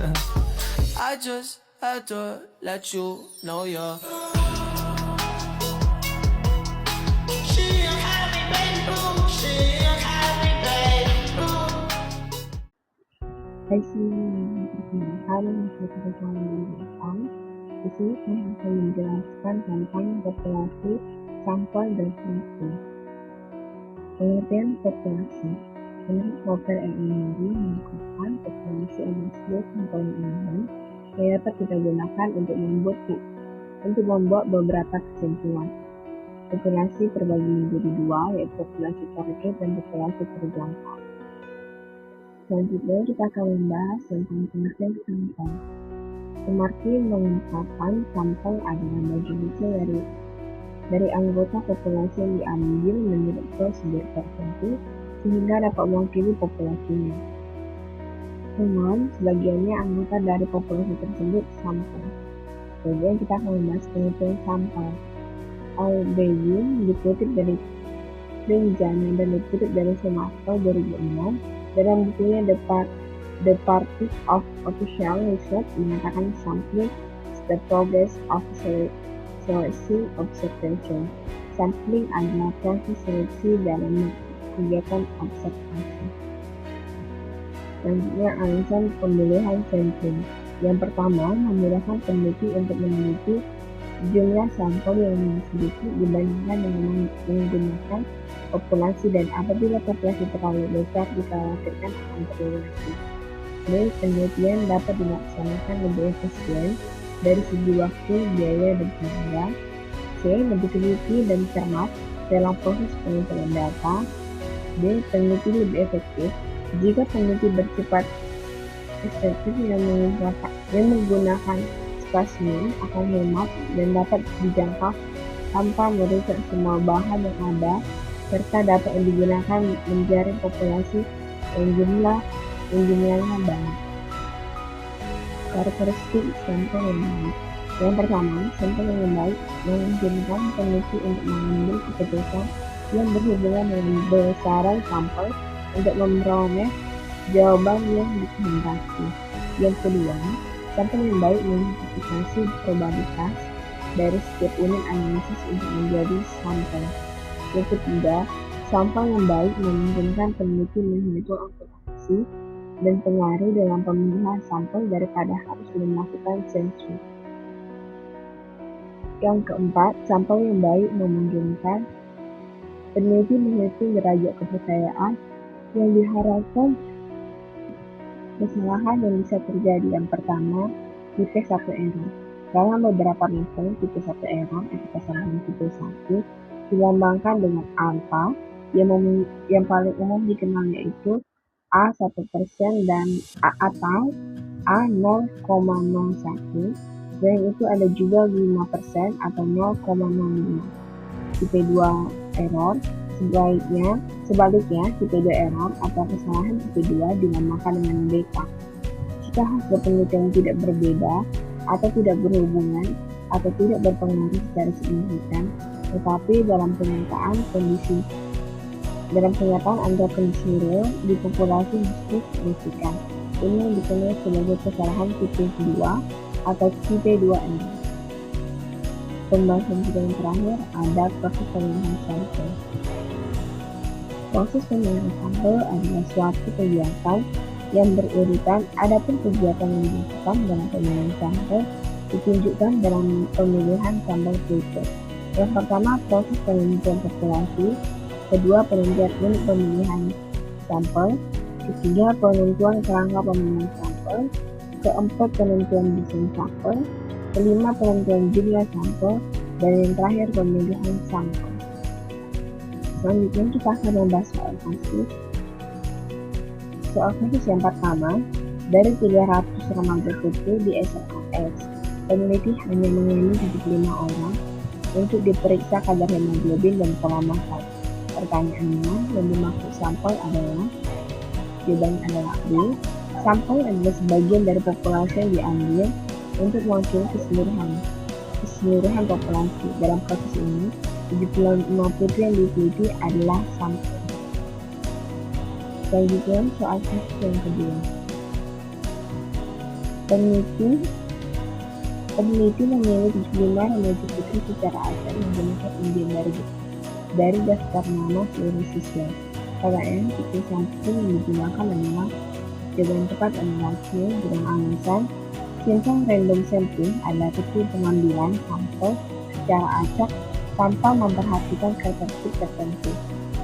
I just had to let you know you're. She had me been she had me Hai semuanya, perkenalkan saya Kebetulan Menjelaskan. Di sini saya akan menjelaskan tentang populasi, sampel, dan fungsi. Pengertian populasi. Menurut Walter M. Emery mengungkapkan populasi adalah sebuah komponen elemen yang dapat kita gunakan untuk membuat beberapa kesimpulan. Populasi terbagi menjadi dua, yaitu populasi target dan populasi terjangkau. Selanjutnya kita akan membahas tentang pengertian sampel. Emery mengungkapkan sampel adalah bagian kecil dari anggota populasi yang diambil menurut prosedur tertentu sehingga dapat mewakili populasinya. Namun, sebagiannya anggota dari populasi tersebut sampel. Kemudian kita akan membahas pengertian sampel. Albeyin dikutip dari Prinjana dan dikutip dari Schumacher 2006 dalam bukunya The Parties of Official Research mengatakan sampling is the progress of selection observation. Sampling adalah proses seleksi dalam kegiatan observasi. Selanjutnya, alasan pemilihan sampling. Yang pertama, memudahkan peneliti untuk meneliti jumlah sampel yang lebih sedikit dibandingkan dengan menggunakan populasi, dan apabila populasi terlalu besar dikhawatirkan akan terlalu. B. Penelitian dapat dilaksanakan lebih efisien dari segi waktu, biaya, dan tenaga. C. Lebih teliti dan cermat dalam proses pengumpulan data. D. Peneliti lebih efektif. Jika peneliti bersifat efektif yang menggunakan spasimen akan hemat dan dapat dijangkau tanpa merusak semua bahan yang ada, serta dapat digunakan menjaring populasi yang jumlahnya banyak. Karakteristik sampel yang baik. Yang pertama, sampel yang baik memungkinkan peneliti untuk mengambil keputusan yang berhubungan dengan besaran sampel untuk memperoleh jawaban yang dikehendaki. Yang kedua, sampel yang baik mengidentifikasi probabilitas dari setiap unit analisis untuk menjadi sampel. Yang ketiga, sampel yang baik memungkinkan peneliti menghitung akurasi dan pengaruh dalam pemilihan sampel daripada harus melakukan sensus. Yang keempat, sampel yang baik memungkinkan peneliti menghitung derajat kepercayaan yang diharapkan kesalahan yang bisa terjadi. Yang pertama, tipe 1 error. Dalam beberapa level, tipe 1 error atau kesalahan tipe 1 dilambangkan dengan alfa yang paling umum dikenal yaitu A1% dan atau A0,01, dan itu ada juga 5% atau 0,05. Tipe 2 error sebaliknya tipe 2 error atau kesalahan tipe 2 dinamakan dengan beta. Jika hasil penelitian tidak berbeda atau tidak berhubungan atau tidak berpengaruh secara signifikan, tetapi dalam kenyataan angka kondisi real di populasi justru signifikan. Ini yang dikenal sebagai kesalahan tipe 2 atau tipe 2 error. Pembahasan kita yang terakhir ada proses pemilihan sampel. Proses pemilihan sampel adalah suatu kegiatan yang berurutan. Adapun kegiatan yang dilakukan dalam pemilihan sampel ditunjukkan dalam pemilihan sampel berikut. Yang pertama, proses penelitian populasi. Kedua, penelitian unit pemilihan sampel. Ketiga, penentuan kerangka pemilihan sampel. Keempat, penentuan desain sampel. Kelima, penentuan jumlah sampel. Dan yang terakhir, pemilihan sampel. Selanjutnya kita akan membahas soal kasus. Soal kasus yang pertama, dari 300 remaja putri di SLAS, peneliti hanya mengambil 75 orang untuk diperiksa kadar hemoglobin dan pola makan. Pertanyaannya, yang dimaksud sampel adalah? Jawabannya adalah B. Sampel adalah sebagian dari populasi yang diambil untuk mewakili keseluruhan populasi. Dalam kasus ini, 75 putri yang diteliti adalah sampel. Selanjutnya, soal kasus yang kedua. Peneliti memilih 5 remaja putri secara acak menggunakan undian dari daftar nama seluruh siswa. Pertanyaan titik sampling yang digunakan adalah jawaban tepat adalah C. Dengan alasan simpang random sampling adalah teknik pengambilan sampel secara acak tanpa memperhatikan karakteristik tertentu,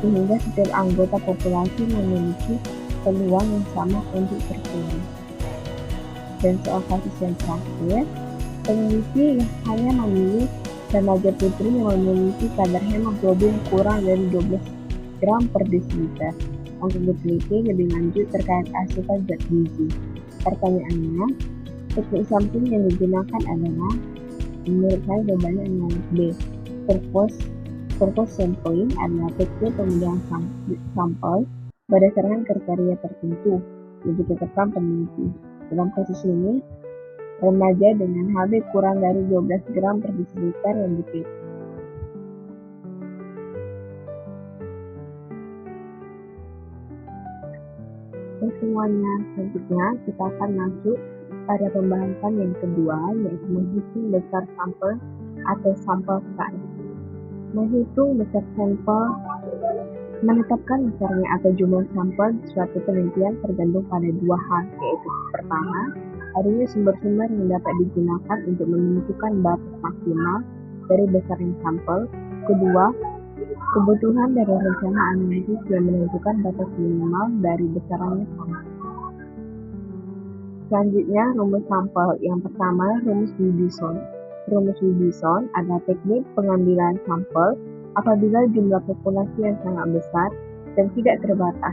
sehingga setiap anggota populasi memiliki peluang yang sama untuk terpilih. Dan soal kasus yang terakhir, peneliti yang hanya memilih remaja putri yang memiliki kadar hemoglobin kurang dari 12 gram per desiliter untuk diteliti lebih lanjut terkait asupan zat gizi. Pertanyaannya, teknik sampling yang digunakan adalah, menurut saya jawabannya adalah B. Purpose sampling adalah teknik pemilihan sampel berdasarkan kriteria tertentu yang ditetapkan peneliti. Dalam kasus ini, remaja dengan HB kurang dari 12 gram per desiliter yang dipilih. Semuanya, selanjutnya kita akan masuk pada pembahasan yang kedua, yaitu menghitung besar sampel atau sampel size. Menghitung besar sampel, menetapkan besarnya atau jumlah sampel di suatu penelitian tergantung pada dua hal, yaitu pertama, adanya sumber-sumber yang dapat digunakan untuk menentukan batas maksimal dari besarnya sampel. Kedua, kebutuhan dari rencana analisis yang menentukan batas minimal dari besarnya sampel. Selanjutnya, rumus sampel. Yang pertama, rumus Wibison. Rumus Wibison adalah teknik pengambilan sampel apabila jumlah populasi yang sangat besar dan tidak terbatas,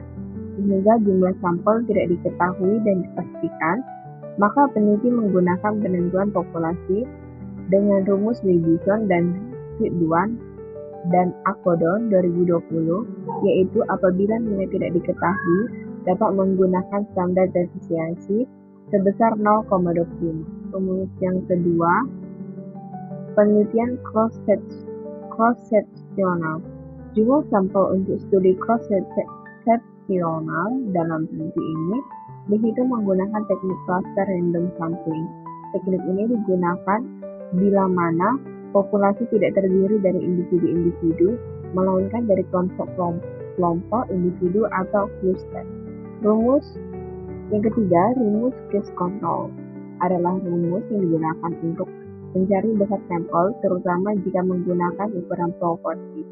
sehingga jumlah sampel tidak diketahui dan dipastikan, maka peneliti menggunakan penentuan populasi dengan rumus Wibison dan Friedman dan Acodon 2020, yaitu apabila nilai tidak diketahui dapat menggunakan standar defisiensi sebesar 0,25. Rumus yang kedua, penelitian cross-sectional. Jumlah sampel untuk studi cross-sectional dalam peneliti ini dihitung menggunakan teknik cluster random sampling. Teknik ini digunakan bila mana populasi tidak terdiri dari individu-individu, melainkan dari kelompok individu atau cluster. Rumus yang ketiga, rumus case control adalah rumus yang digunakan untuk mencari besar sampel, terutama jika menggunakan ukuran proporsi.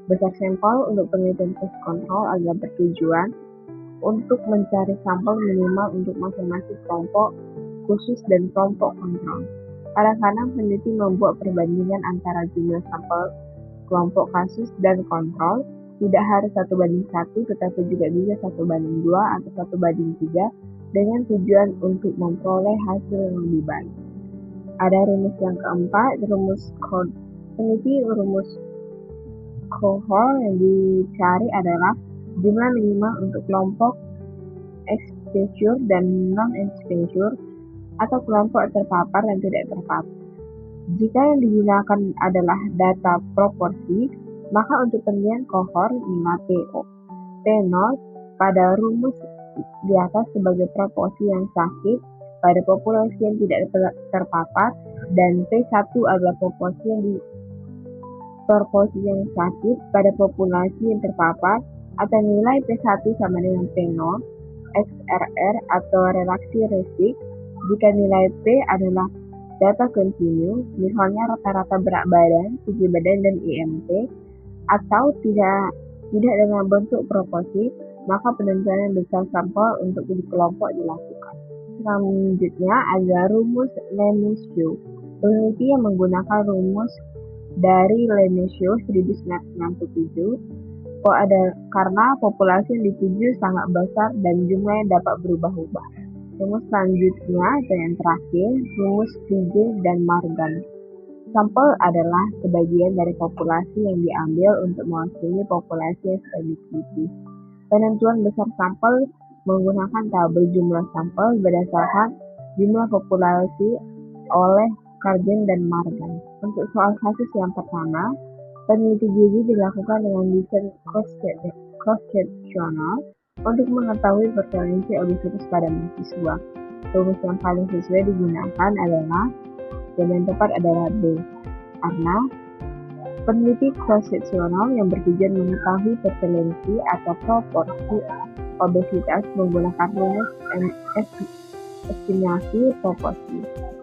Besar sampel untuk penelitian case control adalah bertujuan untuk mencari sampel minimal untuk masing-masing kelompok khusus dan kelompok kontrol. Kadang-kadang peneliti membuat perbandingan antara jumlah sampel kelompok kasus dan kontrol, tidak harus 1:1, tetapi juga bisa 1:2 atau 1:3 dengan tujuan untuk memperoleh hasil yang lebih baik. Ada rumus yang keempat, rumus cohort yang dicari adalah jumlah minimal untuk kelompok exposure dan non-exposure atau kelompok terpapar dan tidak terpapar. Jika yang digunakan adalah data proporsi, maka untuk penilaian cohort nilai P0 pada rumus di atas sebagai proporsi yang sakit pada populasi yang tidak terpapar, dan P1 adalah proporsi yang sakit pada populasi yang terpapar, atau nilai P1 sama dengan P0 XRR atau reaksi resik jika nilai P adalah data kontinu, misalnya rata-rata berat badan, tinggi badan, dan IMT, atau tidak dengan bentuk proporsi, maka penentuan besar sampel untuk kelompok dilakukan. Selanjutnya ada rumus Lemieux. Peneliti yang menggunakan rumus dari Lemieux 1997 karena populasi yang dituju sangat besar dan jumlahnya dapat berubah-ubah. Rumus selanjutnya dan yang terakhir, rumus Fige dan Morgan. Sampel adalah sebagian dari populasi yang diambil untuk mewakili populasi yang sudah diteliti. Penentuan besar sampel menggunakan tabel jumlah sampel berdasarkan jumlah populasi oleh Carden dan Morgan. Untuk soal kasus yang pertama, peneliti gizi dilakukan dengan desain cross-sectional untuk mengetahui prevalensi obesitas pada mahasiswa. Rumus yang paling sesuai digunakan adalah dan yang tepat adalah B, karena peneliti cross-seksional yang bertujuan mengetahui prevalensi atau proporsi obesitas menggunakan rumus estimasi proporsi,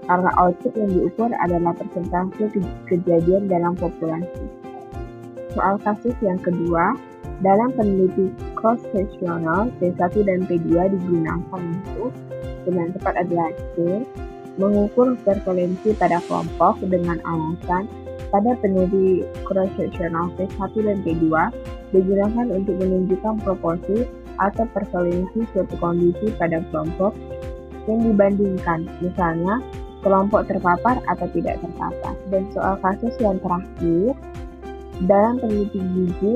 karena output yang diukur adalah persentase kejadian dalam populasi. Soal kasus yang kedua, dalam peneliti cross-seksional, P1 dan P2 digunakan untuk, yang tepat adalah C, mengukur prevalensi pada kelompok dengan alasan pada peneliti cross-seksional P1 dan P2 digunakan untuk menunjukkan proporsi atau prevalensi suatu kondisi pada kelompok yang dibandingkan, misalnya kelompok terpapar atau tidak terpapar. Dan soal kasus yang terakhir, dalam peneliti gizi,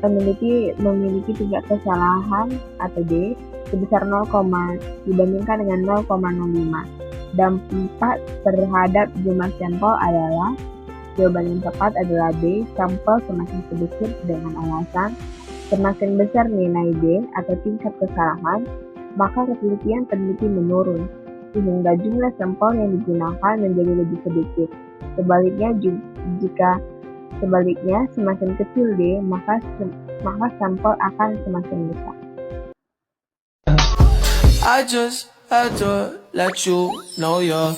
peneliti memiliki tingkat kesalahan atau D sebesar 0, dibandingkan dengan 0,05. Dampak terhadap jumlah sampel adalah, jawaban yang tepat adalah B, sampel semakin sedikit dengan alasan semakin besar nilai D atau tingkat kesalahan, maka ketelitian peneliti menurun, sehingga jumlah sampel yang digunakan menjadi lebih sedikit. Sebaliknya, semakin kecil D, maka sampel akan semakin besar. I just had to let you know you're